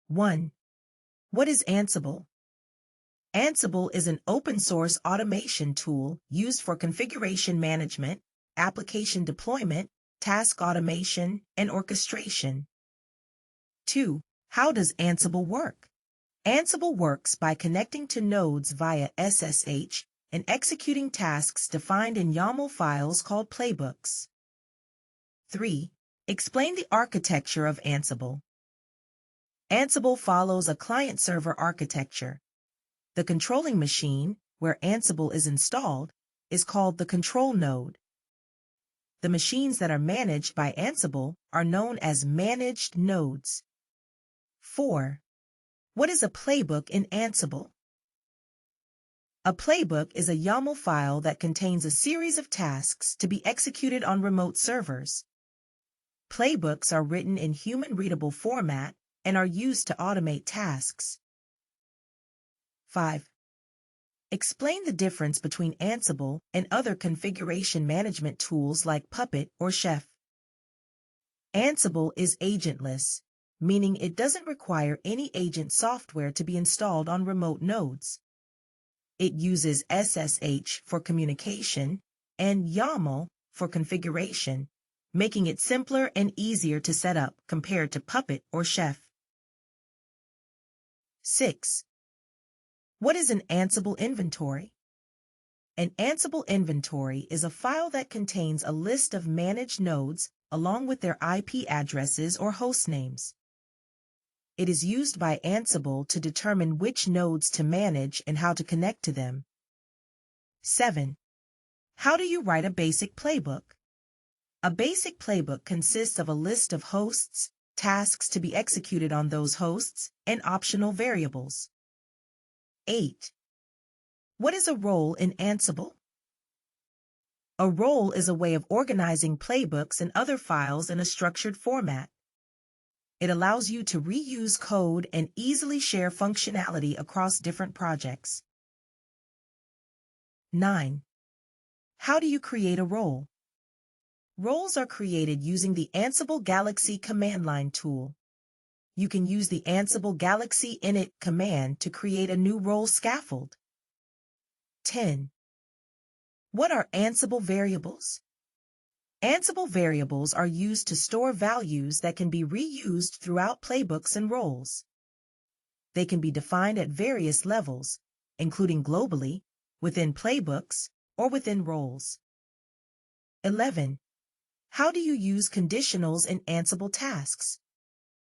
1. What is Ansible? Ansible is an open-source automation tool used for configuration management, application deployment, task automation, and orchestration. 2. How does Ansible work? Ansible works by connecting to nodes via SSH and executing tasks defined in YAML files called playbooks. 3. Explain the architecture of Ansible. Ansible follows a client-server architecture. The controlling machine, where Ansible is installed, is called the control node. The machines that are managed by Ansible are known as managed nodes. 4. What is a playbook in Ansible? A playbook is a YAML file that contains a series of tasks to be executed on remote servers. Playbooks are written in human-readable format and are used to automate tasks. 5. Explain the difference between Ansible and other configuration management tools like Puppet or Chef. Ansible is agentless, meaning it doesn't require any agent software to be installed on remote nodes. It uses SSH for communication and YAML for configuration, making it simpler and easier to set up compared to Puppet or Chef. 6. What is an Ansible inventory? An Ansible inventory is a file that contains a list of managed nodes along with their IP addresses or host names. It is used by Ansible to determine which nodes to manage and how to connect to them. 7. How do you write a basic playbook? A basic playbook consists of a list of hosts, tasks to be executed on those hosts, and optional variables. 8. What is a role in Ansible? A role is a way of organizing playbooks and other files in a structured format. It allows you to reuse code and easily share functionality across different projects. 9. How do you create a role? Roles are created using the Ansible Galaxy command line tool. You can use the Ansible Galaxy init command to create a new role scaffold. 10. What are Ansible variables? Ansible variables are used to store values that can be reused throughout playbooks and roles. They can be defined at various levels, including globally, within playbooks, or within roles. 11. How do you use conditionals in Ansible tasks?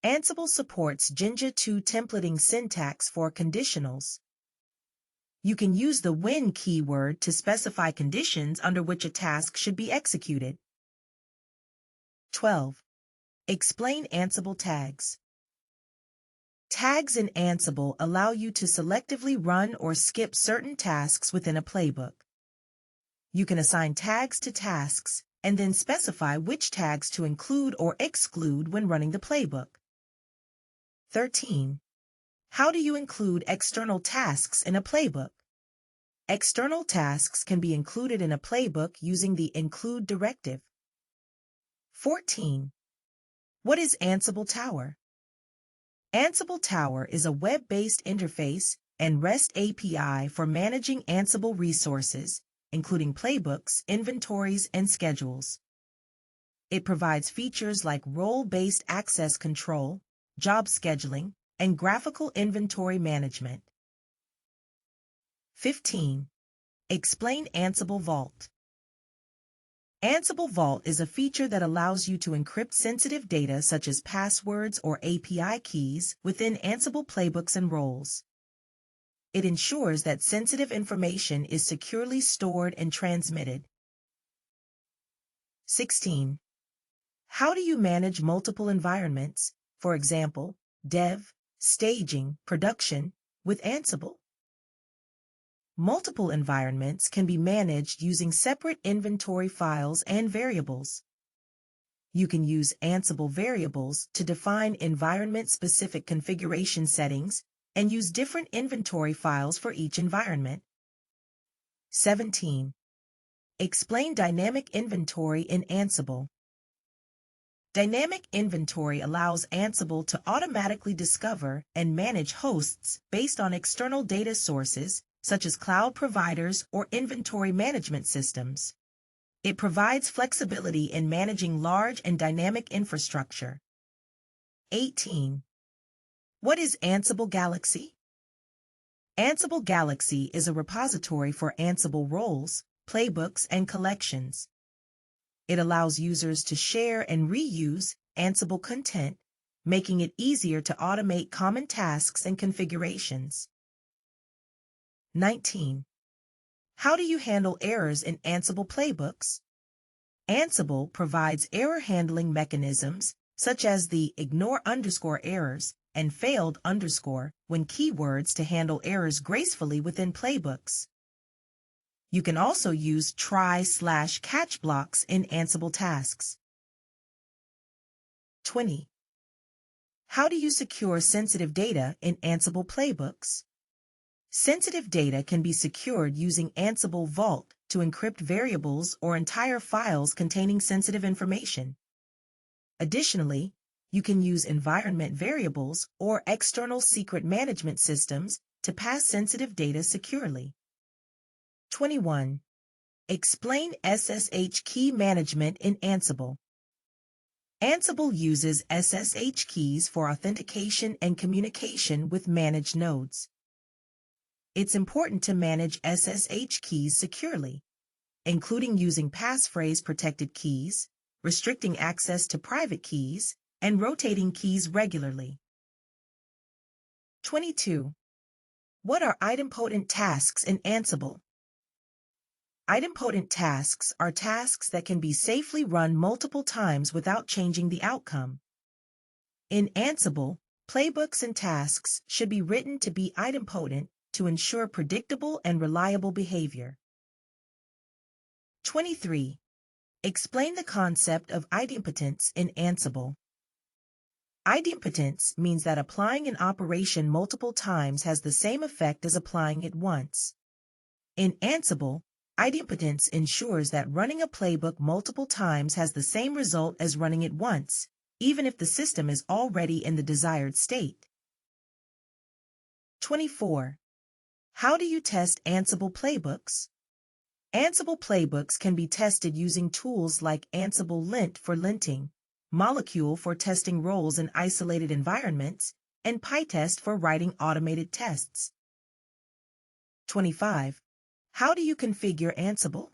Ansible supports Jinja 2 templating syntax for conditionals. You can use the when keyword to specify conditions under which a task should be executed. 12. Explain Ansible tags. Tags in Ansible allow you to selectively run or skip certain tasks within a playbook. You can assign tags to tasks and then specify which tags to include or exclude when running the playbook. 13. How do you include external tasks in a playbook? External tasks can be included in a playbook using the include directive. 14. What is Ansible Tower? Ansible Tower is a web-based interface and REST API for managing Ansible resources, including playbooks, inventories, and schedules. It provides features like role-based access control, job scheduling, and graphical inventory management. 15. Explain Ansible Vault. Ansible Vault is a feature that allows you to encrypt sensitive data such as passwords or API keys within Ansible playbooks and roles. It ensures that sensitive information is securely stored and transmitted. 16. How do you manage multiple environments, for example, dev, staging, production, with Ansible? Multiple environments can be managed using separate inventory files and variables. You can use Ansible variables to define environment-specific configuration settings and use different inventory files for each environment. 17. Explain dynamic inventory in Ansible. Dynamic inventory allows Ansible to automatically discover and manage hosts based on external data sources, such as cloud providers or inventory management systems. It provides flexibility in managing large and dynamic infrastructure. 18. What is Ansible Galaxy? Ansible Galaxy is a repository for Ansible roles, playbooks, and collections. It allows users to share and reuse Ansible content, making it easier to automate common tasks and configurations. 19. How do you handle errors in Ansible playbooks? Ansible provides error handling mechanisms such as the ignore underscore errors and failed underscore when keywords to handle errors gracefully within playbooks. You can also use try/catch blocks in Ansible tasks. 20. How do you secure sensitive data in Ansible playbooks? Sensitive data can be secured using Ansible Vault to encrypt variables or entire files containing sensitive information. Additionally, you can use environment variables or external secret management systems to pass sensitive data securely. 21. Explain SSH key management in Ansible. Ansible uses SSH keys for authentication and communication with managed nodes. It's important to manage SSH keys securely, including using passphrase-protected keys, restricting access to private keys, and rotating keys regularly. 22. What are idempotent tasks in Ansible? Idempotent tasks are tasks that can be safely run multiple times without changing the outcome. In Ansible, playbooks and tasks should be written to be idempotent to ensure predictable and reliable behavior. 23. Explain the concept of idempotence in Ansible. Idempotence means that applying an operation multiple times has the same effect as applying it once. In Ansible, idempotence ensures that running a playbook multiple times has the same result as running it once, even if the system is already in the desired state. 24. How do you test Ansible playbooks? Ansible playbooks can be tested using tools like Ansible Lint for linting, Molecule for testing roles in isolated environments, and PyTest for writing automated tests. 25. How do you configure Ansible?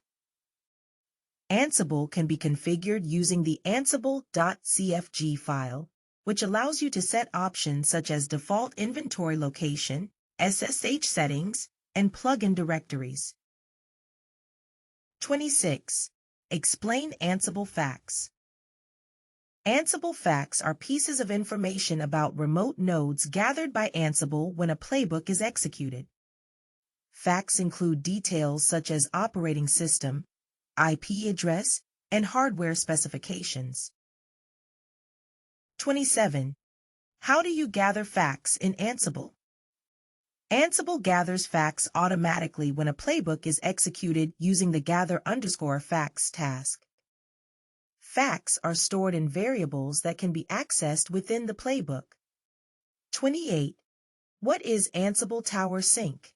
Ansible can be configured using the ansible.cfg file, which allows you to set options such as default inventory location, SSH settings, and plugin directories. 26. Explain Ansible facts. Ansible facts are pieces of information about remote nodes gathered by Ansible when a playbook is executed. Facts include details such as operating system, IP address, and hardware specifications. 27. How do you gather facts in Ansible? Ansible gathers facts automatically when a playbook is executed using the gather_facts task. Facts are stored in variables that can be accessed within the playbook. 28. What is Ansible Tower Sync?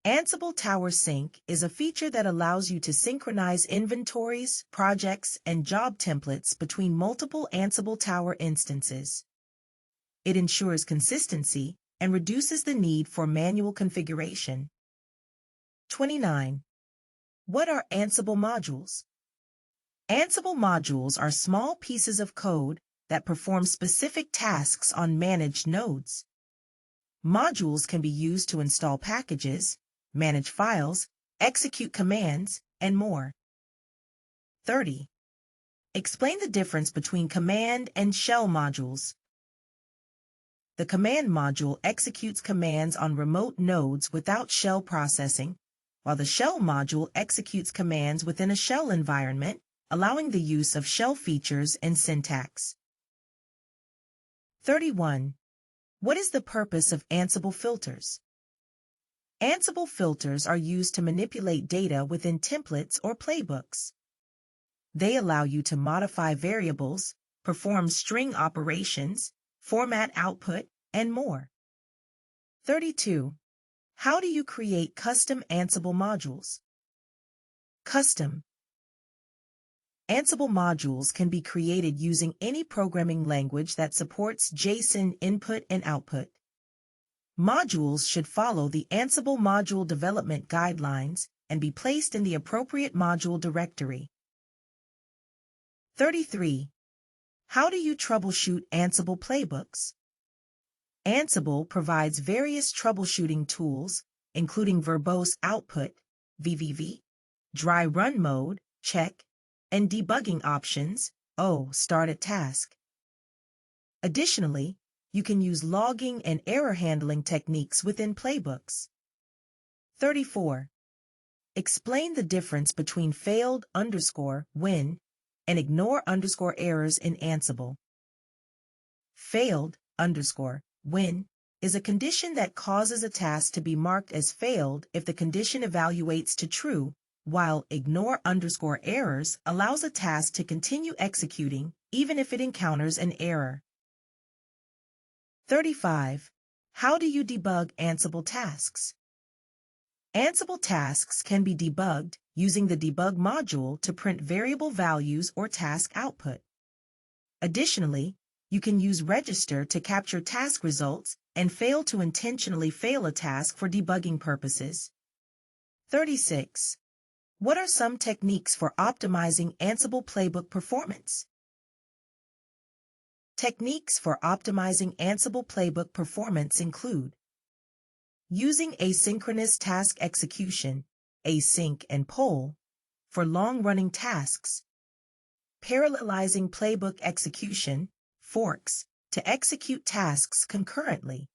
Ansible Tower Sync is a feature that allows you to synchronize inventories, projects, and job templates between multiple Ansible Tower instances. It ensures consistency and reduces the need for manual configuration. 29. What are Ansible modules? Ansible modules are small pieces of code that perform specific tasks on managed nodes. Modules can be used to install packages, manage files, execute commands, and more. 30. Explain the difference between command and shell modules. The command module executes commands on remote nodes without shell processing, while the shell module executes commands within a shell environment, allowing the use of shell features and syntax. 31. What is the purpose of Ansible filters? Ansible filters are used to manipulate data within templates or playbooks. They allow you to modify variables, perform string operations, format output, and more. 32. How do you create custom Ansible modules? Custom Ansible modules can be created using any programming language that supports JSON input and output. Modules should follow the Ansible Module Development Guidelines and be placed in the appropriate module directory. 33. How do you troubleshoot Ansible playbooks? Ansible provides various troubleshooting tools, including verbose output, VVV, dry run mode, check, and debugging options, start at task. Additionally, you can use logging and error handling techniques within playbooks. 34. Explain the difference between failed_when and ignore_errors in Ansible. Failed_when is a condition that causes a task to be marked as failed if the condition evaluates to true, while ignore_errors allows a task to continue executing even if it encounters an error. 35. How do you debug Ansible tasks? Ansible tasks can be debugged using the debug module to print variable values or task output. Additionally, you can use register to capture task results and fail to intentionally fail a task for debugging purposes. 36. What are some techniques for optimizing Ansible playbook performance? Techniques for optimizing Ansible playbook performance include using asynchronous task execution, async and poll, for long-running tasks, parallelizing playbook execution, forks, to execute tasks concurrently,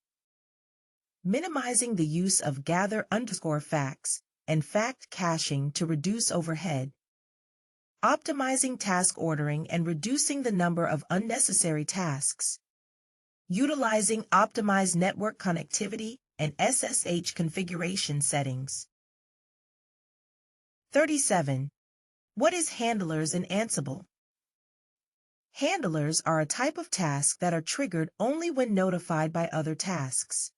minimizing the use of gather_facts and fact caching to reduce overhead, optimizing task ordering and reducing the number of unnecessary tasks, utilizing optimized network connectivity and SSH configuration settings. 37. What is handlers in Ansible? Handlers are a type of task that are triggered only when notified by other tasks.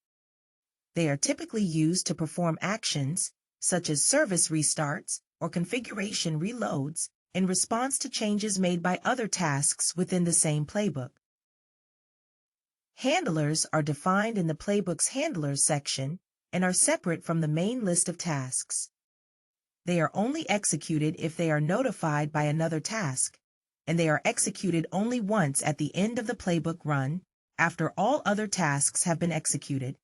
They are typically used to perform actions, such as service restarts or configuration reloads, in response to changes made by other tasks within the same playbook. Handlers are defined in the playbook's Handlers section and are separate from the main list of tasks. They are only executed if they are notified by another task, and they are executed only once at the end of the playbook run, after all other tasks have been executed.